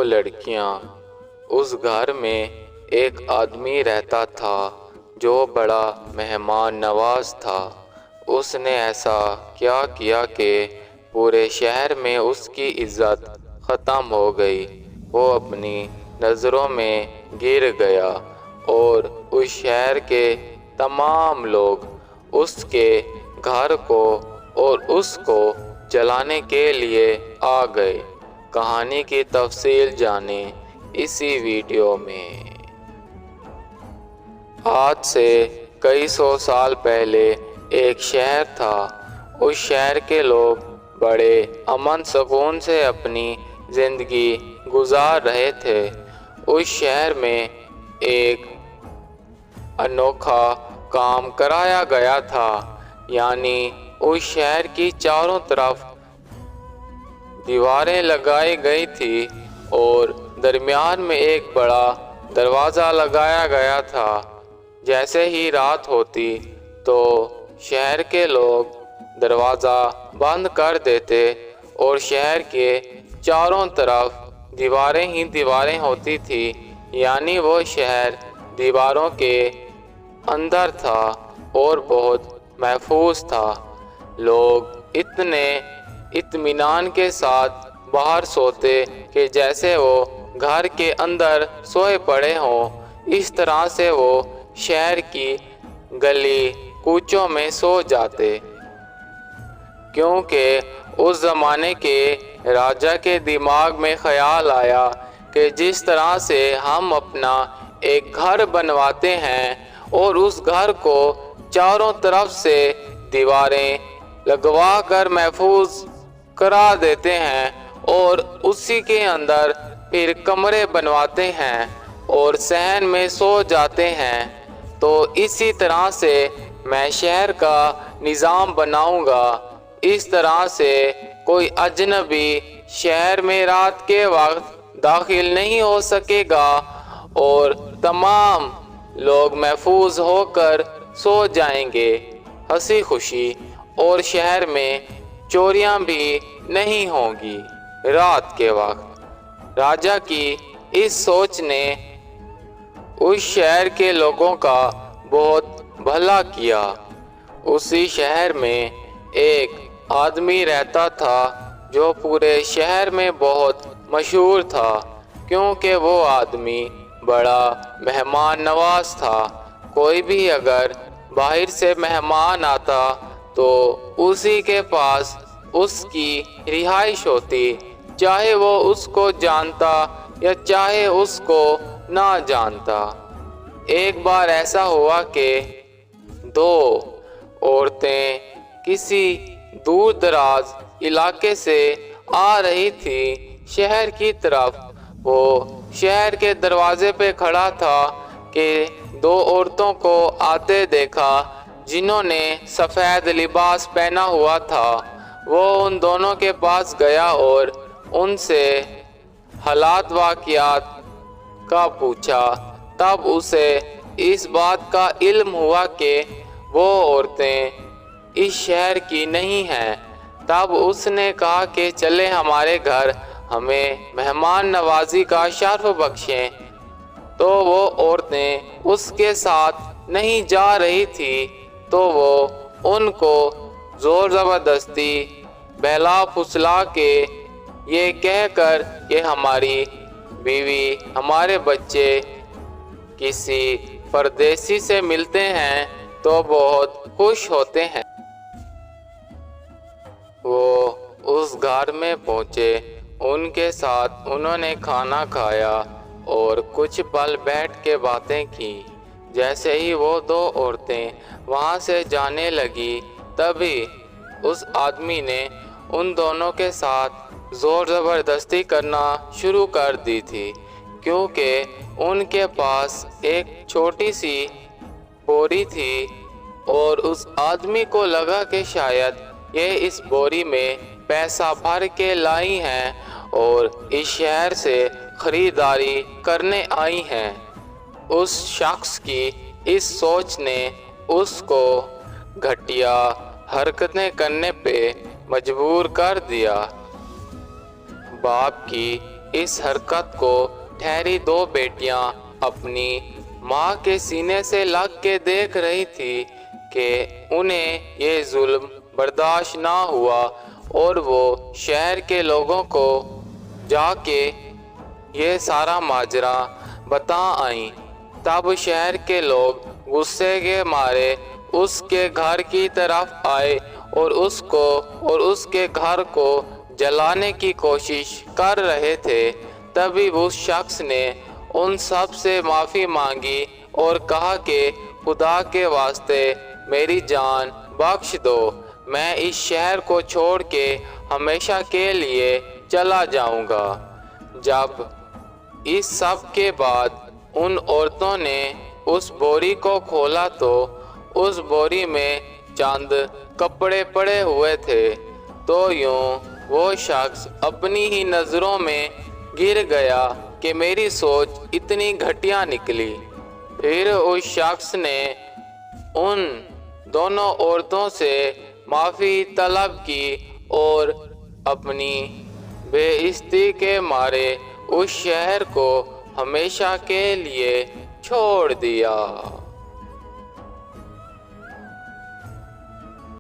लड़कियां। उस घर में एक आदमी रहता था जो बड़ा मेहमान नवाज था। उसने ऐसा क्या किया कि पूरे शहर में उसकी इज्जत ख़त्म हो गई। वो अपनी नज़रों में गिर गया और उस शहर के तमाम लोग उसके घर को और उसको जलाने के लिए आ गए। कहानी की तफसील जाने इसी वीडियो में। आज से कई सौ साल पहले एक शहर था। उस शहर के लोग बड़े अमन सुकून से अपनी ज़िंदगी गुजार रहे थे। उस शहर में एक अनोखा काम कराया गया था, यानी उस शहर की चारों तरफ दीवारें लगाई गई थी और दरमियान में एक बड़ा दरवाज़ा लगाया गया था। जैसे ही रात होती तो शहर के लोग दरवाज़ा बंद कर देते और शहर के चारों तरफ दीवारें ही दीवारें होती थी, यानी वो शहर दीवारों के अंदर था और बहुत महफूज था। लोग इतने इत्मीनान के साथ बाहर सोते कि जैसे वो घर के अंदर सोए पड़े हों। इस तरह से वो शहर की गली कूचों में सो जाते, क्योंकि उस ज़माने के राजा के दिमाग में ख़याल आया कि जिस तरह से हम अपना एक घर बनवाते हैं और उस घर को चारों तरफ से दीवारें लगवा कर महफूज करा देते हैं और उसी के अंदर फिर कमरे बनवाते हैं और सहन में सो जाते हैं, तो इसी तरह से मैं शहर का निज़ाम बनाऊंगा। इस तरह से कोई अजनबी शहर में रात के वक्त दाखिल नहीं हो सकेगा और तमाम लोग महफूज होकर सो जाएंगे हंसी खुशी, और शहर में चोरियां भी नहीं होंगी रात के वक्त। राजा की इस सोच ने उस शहर के लोगों का बहुत भला किया। उसी शहर में एक आदमी रहता था जो पूरे शहर में बहुत मशहूर था, क्योंकि वो आदमी बड़ा मेहमान नवाज था। कोई भी अगर बाहर से मेहमान आता तो उसी के पास उसकी रिहाइश होती, चाहे वो उसको जानता या चाहे उसको ना जानता। एक बार ऐसा हुआ कि दो औरतें किसी दूर दराज इलाके से आ रही थी शहर की तरफ। वो शहर के दरवाजे पे खड़ा था कि दो औरतों को आते देखा जिन्होंने सफ़ेद लिबास पहना हुआ था। वो उन दोनों के पास गया और उनसे हालात वाक़ियात का पूछा। तब उसे इस बात का इल्म हुआ कि वो औरतें इस शहर की नहीं हैं। तब उसने कहा कि चले हमारे घर, हमें मेहमान नवाजी का शर्फ बख्शें। तो वो औरतें उसके साथ नहीं जा रही थी, तो वो उनको ज़ोर ज़बरदस्ती बहला फुसला के ये कहकर कि हमारी बीवी हमारे बच्चे किसी परदेसी से मिलते हैं तो बहुत खुश होते हैं। वो उस घर में पहुँचे, उनके साथ उन्होंने खाना खाया और कुछ पल बैठ के बातें की। जैसे ही वो दो औरतें वहाँ से जाने लगी, तभी उस आदमी ने उन दोनों के साथ ज़ोर ज़बरदस्ती करना शुरू कर दी थी, क्योंकि उनके पास एक छोटी सी बोरी थी और उस आदमी को लगा कि शायद ये इस बोरी में पैसा भर के लाई हैं और इस शहर से ख़रीदारी करने आई हैं। उस शख्स की इस सोच ने उसको घटिया हरकतें करने पे मजबूर कर दिया। बाप की اس حرکت کو ٹھہری دو بیٹیاں اپنی ماں کے سینے سے لگ کے دیکھ رہی تھی کہ انہیں یہ ظلم برداشت نہ ہوا اور وہ شہر کے لوگوں کو جا کے یہ سارا ماجرا بتا آئیں۔ تب شہر کے لوگ غصے کے مارے اس کے گھر کی طرف آئے اور اس کے گھر کو جلانے کی کوشش کر رہے تھے۔ تبھی اس شخص نے ان سب سے معافی مانگی اور کہا کہ خدا کے واسطے میری جان بخش دو، میں اس شہر کو چھوڑ کے ہمیشہ کے لیے چلا جاؤں گا۔ جب اس سب کے بعد ان عورتوں نے اس بوری کو کھولا تو اس بوری میں چند کپڑے پڑے ہوئے تھے، تو یوں وہ شخص اپنی ہی نظروں میں گر گیا کہ میری سوچ اتنی گھٹیا نکلی۔ پھر اس شخص نے ان دونوں عورتوں سے معافی طلب کی اور اپنی بے عزتی کے مارے اس شہر کو ہمیشہ کے لیے چھوڑ دیا۔